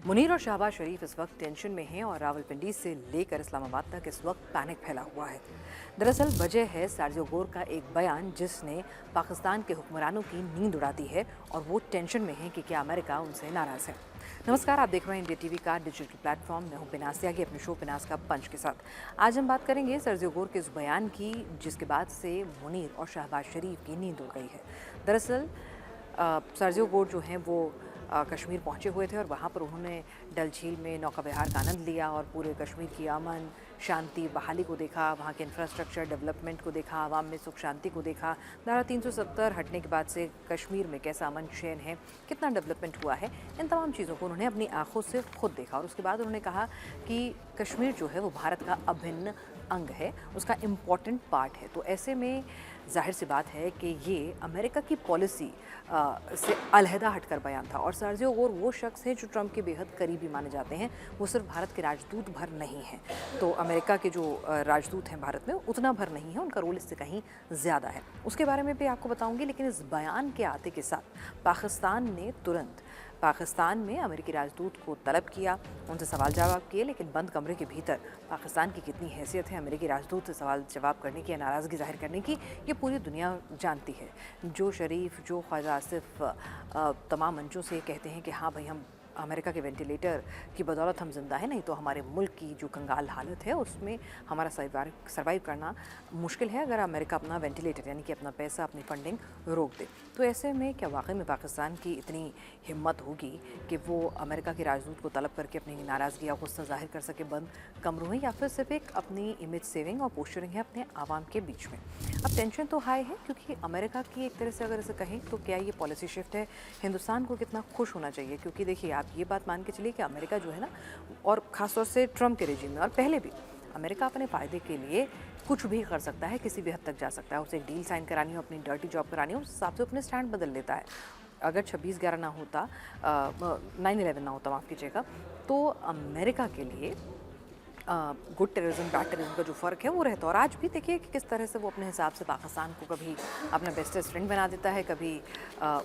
मुनीर और शहबाज शरीफ इस वक्त टेंशन में हैं और रावलपिंडी से लेकर इस्लामाबाद तक इस वक्त पैनिक फैला हुआ है। दरअसल वजह है सर्जियो गोर का एक बयान जिसने पाकिस्तान के हुक्मरानों की नींद उड़ा दी है और वो टेंशन में है कि क्या अमेरिका उनसे नाराज़ है। नमस्कार, आप देख रहे हैं इंडिया टीवी का डिजिटल प्लेटफॉर्म। मैं हूं बिनास त्यागी अपने शो बिनास का पंच के साथ। आज हम बात करेंगे सर्जियो गोर के इस बयान की जिसके बाद से मुनीर और शहबाज शरीफ की नींद उड़ गई है। दरअसल सर्जियो गोर जो हैं वो कश्मीर पहुंचे हुए थे और वहां पर उन्होंने डल झील में नौका विहार का आनंद लिया और पूरे कश्मीर की अमन शांति बहाली को देखा, वहां के इंफ्रास्ट्रक्चर डेवलपमेंट को देखा, आवाम में सुख शांति को देखा। धारा 370 हटने के बाद से कश्मीर में कैसा अमन चैन है, कितना डेवलपमेंट हुआ है, इन तमाम चीज़ों को उन्होंने अपनी आंखों से खुद देखा। और उसके बाद उन्होंने कहा कि कश्मीर जो है वो भारत का अभिन्न अंग है, उसका इम्पॉर्टेंट पार्ट है। तो ऐसे में जाहिर सी बात है कि ये अमेरिका की पॉलिसी से अलहदा हटकर बयान था। और सर्जियो गोर वो शख्स हैं जो ट्रंप के बेहद करीबी माने जाते हैं। वो सिर्फ भारत के राजदूत भर नहीं हैं, तो अमेरिका के जो राजदूत हैं भारत में उतना भर नहीं है, उनका रोल इससे कहीं ज़्यादा है। उसके बारे में भी आपको बताऊंगी। लेकिन इस बयान के आते के साथ पाकिस्तान ने तुरंत पाकिस्तान में अमेरिकी राजदूत को तलब किया, उनसे सवाल जवाब किए। लेकिन बंद कमरे के भीतर पाकिस्तान की कितनी हैसियत है अमेरिकी राजदूत से सवाल जवाब करने की या नाराज़गी जाहिर करने की, ये पूरी दुनिया जानती है। जो शरीफ, जो ख्वाजा आसिफ तमाम मंचों से कहते हैं कि हाँ भाई, हम अमेरिका के वेंटिलेटर की बदौलत हम जिंदा हैं, नहीं तो हमारे मुल्क की जो कंगाल हालत है उसमें हमारा सर्वाइव करना मुश्किल है अगर अमेरिका अपना वेंटिलेटर यानी कि अपना पैसा, अपनी फंडिंग रोक दे। तो ऐसे में क्या वाकई में पाकिस्तान की इतनी हिम्मत होगी कि वो अमेरिका के राजदूत को तलब करके अपनी नाराज़गी या गुस्सा जाहिर कर सके बंद कमरों में, या फिर सिर्फ एक अपनी इमेज सेविंग और पोस्चरिंग है अपने आवाम के बीच में। अब टेंशन तो हाई है क्योंकि अमेरिका की एक तरह से अगर इसे कहें तो क्या ये पॉलिसी शिफ्ट है, हिंदुस्तान को कितना खुश होना चाहिए। क्योंकि देखिए, आप ये बात मान के चलिए कि अमेरिका जो है ना, और ख़ासतौर से ट्रंप के रेजिम में और पहले भी, अमेरिका अपने फ़ायदे के लिए कुछ भी कर सकता है, किसी भी हद तक जा सकता है। उसे एक डील साइन करानी हो, अपनी डर्टी जॉब करानी हो, उस हिसाब से अपने स्टैंड बदल लेता है। अगर 26/11 ना होता, 9/11 ना होता, माफ़ कीजिएगा, तो अमेरिका के लिए गुड टेररिज्म बैड टेररिज्म का जो फ़र्क है वो रहता है। और आज भी देखिए कि किस तरह से वो अपने हिसाब से पाकिस्तान को कभी अपना बेस्टेस्ट फ्रेंड बना देता है, कभी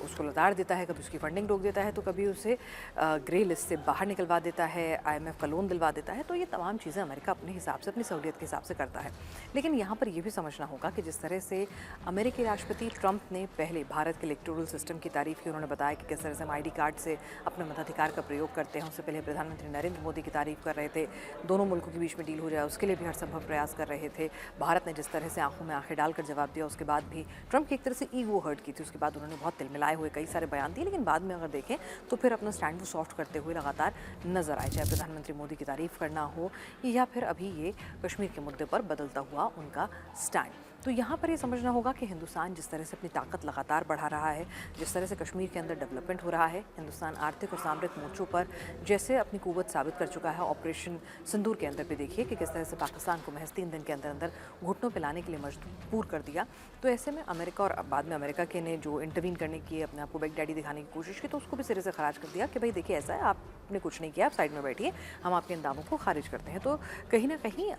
उसको लताड़ देता है, कभी उसकी फंडिंग रोक देता है, तो कभी उसे ग्रे लिस्ट से बाहर निकलवा देता है, IMF का लोन दिलवा देता है। तो ये तमाम चीज़ें अमेरिका अपने हिसाब से, अपनी सहूलियत के हिसाब से करता है। लेकिन यहाँ पर यह भी समझना होगा कि जिस तरह से अमेरिकी राष्ट्रपति ट्रंप ने पहले भारत के इलेक्टोरल सिस्टम की तारीफ़ की, उन्होंने बताया कि किस तरह से हम ID कार्ड से अपने मताधिकार का प्रयोग करते हैं। उससे पहले प्रधानमंत्री नरेंद्र मोदी की तारीफ़ कर रहे थे, दोनों मुल्कों के बीच में डील हो जाए उसके लिए भी हर संभव प्रयास कर रहे थे। भारत ने जिस तरह से आंखों में आंखें डालकर जवाब दिया, उसके बाद भी ट्रंप की एक तरह से ईगो हर्ट की थी। उसके बाद उन्होंने बहुत तिलमिलाए हुए कई सारे बयान दिए, लेकिन बाद में अगर देखें तो फिर अपना स्टैंड वो सॉफ्ट करते हुए लगातार नजर आए, चाहे प्रधानमंत्री मोदी की तारीफ करना हो या फिर अभी ये कश्मीर के मुद्दे पर बदलता हुआ उनका स्टैंड। तो यहाँ पर ये समझना होगा कि हिंदुस्तान जिस तरह से अपनी ताकत लगातार बढ़ा रहा है, जिस तरह से कश्मीर के अंदर डेवलपमेंट हो रहा है, हिंदुस्तान आर्थिक और सामरिक मोर्चों पर जैसे अपनी कुव्वत साबित कर चुका है। ऑपरेशन सिंदूर के अंदर भी देखिए कि किस तरह से पाकिस्तान को महज 3 दिन के अंदर अंदर घुटनों पे लाने के लिए मजबूर कर दिया। तो ऐसे में अमेरिका, और बाद में अमेरिका के ने जो इंटरवीन करने की, अपने आप को बैक डैडी दिखाने की कोशिश की, तो उसको भी सिरे से खारिज कर दिया कि भाई देखिए ऐसा है, आपने कुछ नहीं किया, आप साइड में बैठिए, हम आपके इन दावों को खारिज करते हैं। तो कहीं ना कहीं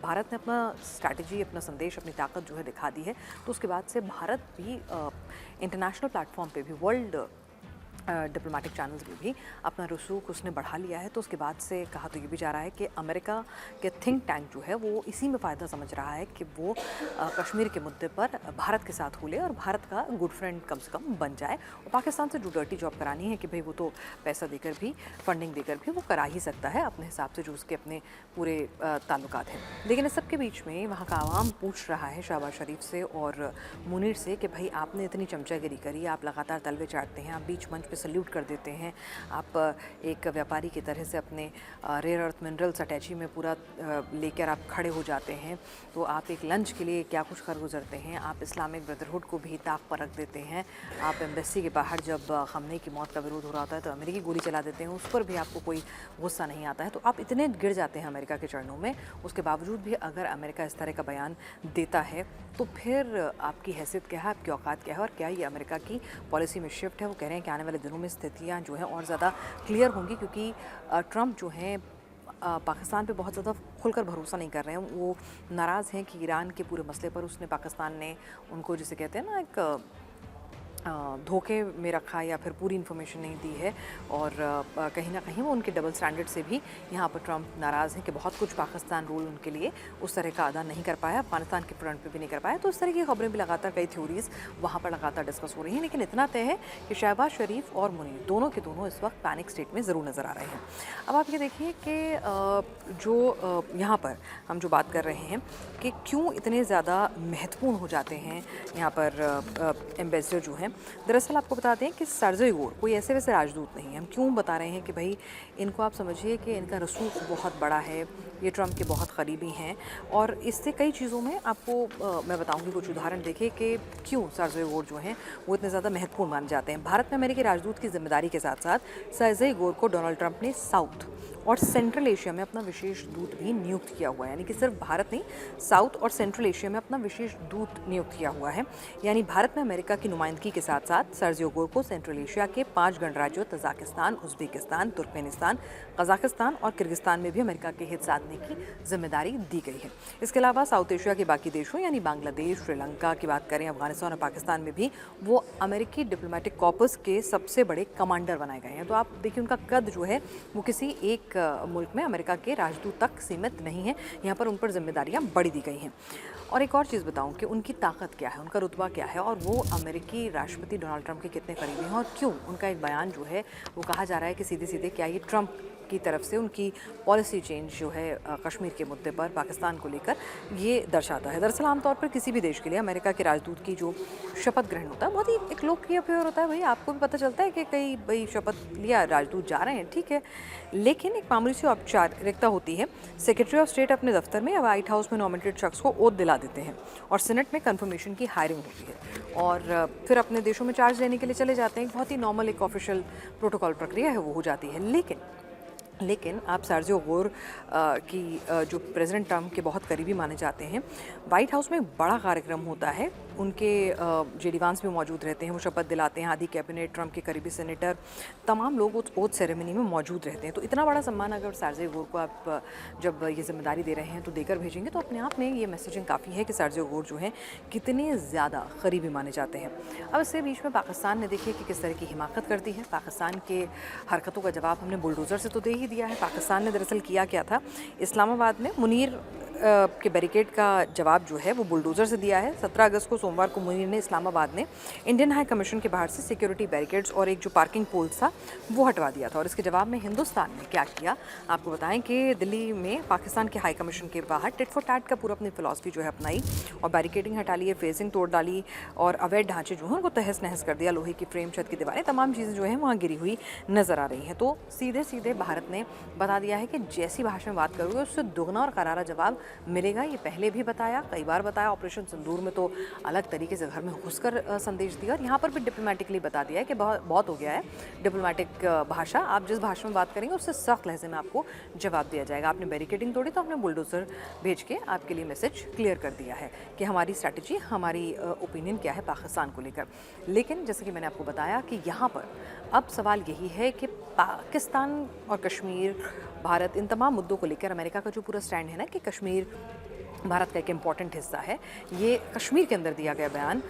भारत ने अपना स्ट्रैटेजी, अपना संदेश, अपनी ताकत जो है दिखा दी है। तो उसके बाद से भारत भी इंटरनेशनल प्लेटफॉर्म पे भी, वर्ल्ड डिप्लोमेटिक चैनल्स में भी अपना रसूख उसने बढ़ा लिया है। तो उसके बाद से कहा तो ये भी जा रहा है कि अमेरिका के थिंक टैंक जो है वो इसी में फ़ायदा समझ रहा है कि वो कश्मीर के मुद्दे पर भारत के साथ हुले और भारत का गुड फ्रेंड कम से कम बन जाए। और पाकिस्तान से जो डर्टी जॉब करानी है कि भाई वो तो पैसा देकर भी, फंडिंग देकर भी वो करा ही सकता है अपने हिसाब से, जो उसके अपने पूरे ताल्लुकात हैं। लेकिन इस सब के बीच में वहाँ का आवाम पूछ रहा है शहबाज शरीफ से और मुनीर से कि भाई आपने इतनी चमचागिरी करी, आप लगातार तलवे चाटते हैं, आप बीच मंच पे सल्यूट कर देते हैं, आप एक व्यापारी की तरह से अपने रेयर अर्थ मिनरल्स अटैची में पूरा लेकर आप खड़े हो जाते हैं, तो आप एक लंच के लिए क्या कुछ कर गुजरते हैं, आप इस्लामिक ब्रदरहुड को भी ताक पर रख देते हैं, आप एम्बेसी के बाहर जब खमने की मौत का विरोध हो रहा होता है तो अमेरिकी गोली चला देते हैं, उस पर भी आपको कोई गुस्सा नहीं आता है। तो आप इतने गिर जाते हैं अमेरिका के चरणों में, उसके बावजूद भी अगर अमेरिका इस तरह का बयान देता है तो फिर आपकी हैसियत क्या है, आपकी औकात क्या है, और क्या ये अमेरिका की पॉलिसी में शिफ्ट है। वो कह रहे हैं कि आने वाले दिनों में स्थितियाँ जो हैं और ज़्यादा क्लियर होंगी, क्योंकि ट्रंप जो हैं पाकिस्तान पे बहुत ज़्यादा खुलकर भरोसा नहीं कर रहे हैं। वो नाराज़ हैं कि ईरान के पूरे मसले पर उसने, पाकिस्तान ने उनको जिसे कहते हैं ना, एक धोखे में रखा या फिर पूरी इन्फॉर्मेशन नहीं दी है और कहीं ना कहीं वो उनके डबल स्टैंडर्ड से भी यहाँ पर ट्रंप नाराज़ हैं कि बहुत कुछ पाकिस्तान रूल उनके लिए उस तरह का अदा नहीं कर पाया, अफगानिस्तान के फ्रंट पे भी नहीं कर पाया। तो उस तरह की खबरें भी लगातार, कई थ्योरीज वहाँ पर लगातार डिस्कस हो रही हैं। लेकिन इतना तय है कि शहबाज शरीफ और मुनीर दोनों के दोनों इस वक्त पैनिक स्टेट में ज़रूर नज़र आ रहे हैं। अब आप ये देखिए कि जो यहाँ पर हम जो बात कर रहे हैं कि क्यों इतने ज़्यादा महत्वपूर्ण हो जाते हैं यहाँ पर एम्बेसडर जो हैं। दरअसल आपको बता दें कि सर्जियो गोर कोई ऐसे वैसे राजदूत नहीं है। हम क्यों बता रहे हैं कि भाई इनको आप समझिए कि इनका रसूख बहुत बड़ा है, ये ट्रंप के बहुत करीबी हैं और इससे कई चीज़ों में आपको मैं बताऊंगी कुछ उदाहरण। देखिए कि क्यों सर्जियो गोर जो हैं वो इतने ज़्यादा महत्वपूर्ण माने जाते हैं। भारत में अमेरिकी राजदूत की जिम्मेदारी के साथ साथ सर्जियो गोर को डोनाल्ड ट्रंप ने साउथ और सेंट्रल एशिया में अपना विशेष दूत भी नियुक्त किया हुआ है। यानी कि सिर्फ भारत नहीं, साउथ और सेंट्रल एशिया में अपना विशेष दूत नियुक्त किया हुआ है। यानी भारत में अमेरिका की नुमाइंदगी के साथ साथ सर्जियो गोर को सेंट्रल एशिया के 5 गणराज्यों तजाकिस्तान, उज्बेकिस्तान, तुर्कमेनिस्तान, कजाकिस्तान और किर्गिस्तान में भी अमेरिका के हित साधने की जिम्मेदारी दी गई है। इसके अलावा साउथ एशिया के बाकी देशों यानी बांग्लादेश, श्रीलंका की बात करें, अफगानिस्तान और पाकिस्तान में भी वो अमेरिकी डिप्लोमेटिक कॉर्पस के सबसे बड़े कमांडर बनाए गए हैं। तो आप देखिए उनका कद जो है वो किसी एक मुल्क में अमेरिका के राजदूत तक सीमित नहीं है। यहाँ पर उन पर जिम्मेदारियाँ बढ़ी दी गई हैं। और एक और चीज़ बताऊं कि उनकी ताकत क्या है, उनका रुतबा क्या है और वो अमेरिकी राष्ट्रपति डोनाल्ड ट्रंप के कितने करीबी हैं और क्यों उनका एक बयान जो है वो कहा जा रहा है कि सीधे सीधे क्या ये ट्रंप की तरफ से उनकी पॉलिसी चेंज जो है कश्मीर के मुद्दे पर पाकिस्तान को लेकर ये दर्शाता है। दरअसल आमतौर पर किसी भी देश के लिए अमेरिका के राजदूत की जो शपथ ग्रहण होता है बहुत ही एक लोकप्रिय अफेयर होता है। भाई आपको भी पता चलता है कि कई भाई शपथ लिया, राजदूत जा रहे हैं, ठीक है, लेकिन एक मामूली सी औपचारिकता होती है। सेक्रेटरी ऑफ स्टेट अपने दफ्तर में या व्हाइट हाउस में नॉमिनेटेड शख्स को ओथ दिला देते हैं और सीनेट में कन्फर्मेशन की हायरिंग होती है और फिर अपने देशों में चार्ज लेने के लिए चले जाते हैं। बहुत ही नॉर्मल एक ऑफिशियल प्रोटोकॉल प्रक्रिया है वो हो जाती है। लेकिन आप सर्जियो गोर की जो प्रेसिडेंट ट्रंप के बहुत करीबी माने जाते हैं, वाइट हाउस में बड़ा कार्यक्रम होता है। उनके जेडी वांस भी मौजूद रहते हैं, वो शपथ दिलाते हैं। आधी कैबिनेट, ट्रंप के करीबी सेनेटर, तमाम लोग उस ओथ सेरेमनी में मौजूद रहते हैं। तो इतना बड़ा सम्मान अगर सर्जियो गोर को आप जब ये जिम्मेदारी दे रहे हैं तो देकर भेजेंगे तो अपने आप में ये मैसेजिंग काफ़ी है कि सर्जियो गोर जो हैं कितने ज़्यादा करीबी माने जाते हैं। अब इससे बीच में पाकिस्तान ने देखिए कि किस तरह की हिमाकत करती है। पाकिस्तान के हरकतों का जवाब हमने बुलडोज़र से तो दे ही दिया है। पाकिस्तान ने दरअसल किया क्या था, इस्लामाबाद में मुनीर के बैरिकेड का जवाब जो है वो बुलडोज़र से दिया है। 17 अगस्त को सोमवार को मुनीर ने इस्लामाबाद में इंडियन हाई कमीशन के बाहर से सिक्योरिटी बैरिकेड्स और एक जो पार्किंग पोल्स था वो हटवा दिया था। और इसके जवाब में हिंदुस्तान ने क्या किया आपको बताएं कि दिल्ली में पाकिस्तान के हाई कमीशन के बाहर टिट फॉर टैट का पूरा अपनी फिलॉसफी जो है अपनाई और बैरिकेडिंग हटा ली है, फेसिंग तोड़ डाली और अवैध ढांचे जो हैं उनको तहस नहस कर दिया। लोहे की फ्रेम, छत की दीवारें, तमाम चीज़ें जो हैं वहाँ गिरी हुई नज़र आ रही हैं। तो सीधे सीधे भारत ने बता दिया है कि जैसी भाषा में बात करोगे उससे दुगना और करारा जवाब मिलेगा। ये पहले भी बताया, कई बार बताया। ऑपरेशन सिंदूर में तो अलग तरीके से घर में घुसकर संदेश दिया और यहाँ पर भी डिप्लोमेटिकली बता दिया है कि बहुत हो गया है डिप्लोमेटिक भाषा। आप जिस भाषा में बात करेंगे उससे सख्त लहजे में आपको जवाब दिया जाएगा। आपने बैरिकेडिंग तोड़ी तो आपने बुलडोजर भेज के आपके लिए मैसेज क्लियर कर दिया है कि हमारी स्ट्रैटेजी, हमारी ओपिनियन क्या है पाकिस्तान को लेकर। लेकिन जैसे कि मैंने आपको बताया कि यहाँ पर अब सवाल यही है कि पाकिस्तान और कश्मीर, भारत, इन तमाम मुद्दों को लेकर अमेरिका का जो पूरा स्टैंड है ना कि कश्मीर भारत का एक इम्पॉर्टेंट हिस्सा है। ये कश्मीर के अंदर दिया गया बयान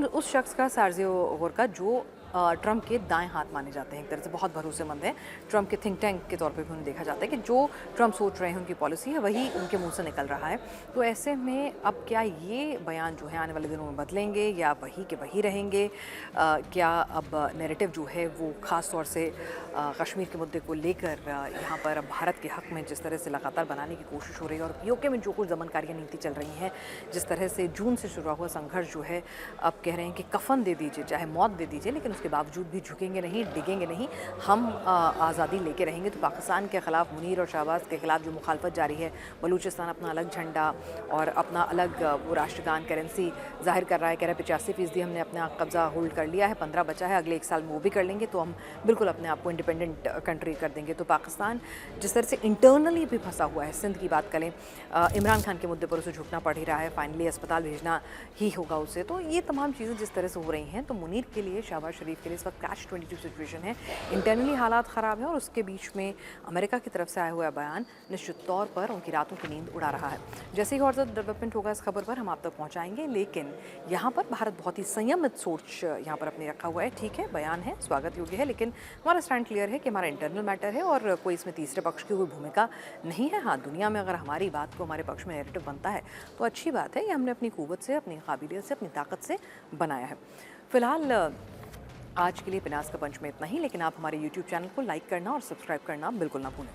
उस शख्स का, सर्जियो गोर का, जो ट्रंप के दाएं हाथ माने जाते हैं, एक तरह से बहुत भरोसेमंद है। ट्रंप के थिंक टैंक के तौर पे भी उन्हें देखा जाता है कि जो ट्रंप सोच रहे हैं, उनकी पॉलिसी है, वही उनके मुंह से निकल रहा है। तो ऐसे में अब क्या ये बयान जो है आने वाले दिनों में बदलेंगे या वही के वही रहेंगे? क्या अब नैरेटिव जो है वो ख़ास तौर से कश्मीर के मुद्दे को लेकर यहाँ पर अब भारत के हक़ में जिस तरह से लगातार बनाने की कोशिश हो रही है और पीओके में जो कुछ दमनकारियाँ नीति चल रही हैं, जिस तरह से जून से शुरू हुआ संघर्ष जो है, अब कह रहे हैं कि कफन दे दीजिए, चाहे मौत दे दीजिए, लेकिन के बावजूद भी झुकेंगे नहीं, डिगेंगे नहीं, हम आज़ादी लेके रहेंगे। तो पाकिस्तान के ख़िलाफ़, मुनीर और शहबाज के ख़िलाफ़ जो मुखालफत जारी है, बलूचिस्तान अपना अलग झंडा और अपना अलग वो राष्ट्रगान, करेंसी ज़ाहिर कर रहा है, कह रहा है 85% हमने अपना कब्ज़ा होल्ड कर लिया है, 15 बचा है, अगले 1 साल में वो भी कर लेंगे तो हम बिल्कुल अपने आप को इंडिपेंडेंट कंट्री कर देंगे। तो पाकिस्तान जिस तरह से इंटरनली भी फंसा हुआ है, सिंध की बात करें, इमरान खान के मुद्दे पर उसे झुकना पड़ ही रहा है, फाइनली अस्पताल भेजना ही होगा उसे। तो ये तमाम चीज़ें जिस तरह से हो रही हैं, तो मुनीर के लिए, शहबाज शरीफ तशरीफ़ के लिए। इस वक्त कैच 22 सिचुएशन है, इंटरनली हालात ख़राब है और उसके बीच में अमेरिका की तरफ से आया हुआ बयान निश्चित तौर पर उनकी रातों की नींद उड़ा रहा है। जैसे ही और ज़्यादा डेवलपमेंट होगा इस खबर पर हम आप तक पहुँचाएंगे, लेकिन यहाँ पर भारत बहुत ही संयमित सोच यहाँ पर अपने रखा हुआ है। ठीक है, बयान है, स्वागत योग्य है, लेकिन हमारा स्टैंड क्लियर है कि हमारा इंटरनल मैटर है और कोई इसमें तीसरे पक्ष की कोई भूमिका नहीं है। हाँ, दुनिया में अगर हमारी बात को हमारे पक्ष में नैरेटिव बनता है तो अच्छी बात है, ये हमने अपनी क़ुव्वत से, अपनी काबिलियत से, अपनी ताकत से बनाया है। फ़िलहाल आज के लिए पिनास का पंच में इतना ही, लेकिन आप हमारे YouTube चैनल को लाइक करना और सब्सक्राइब करना बिल्कुल ना भूलें।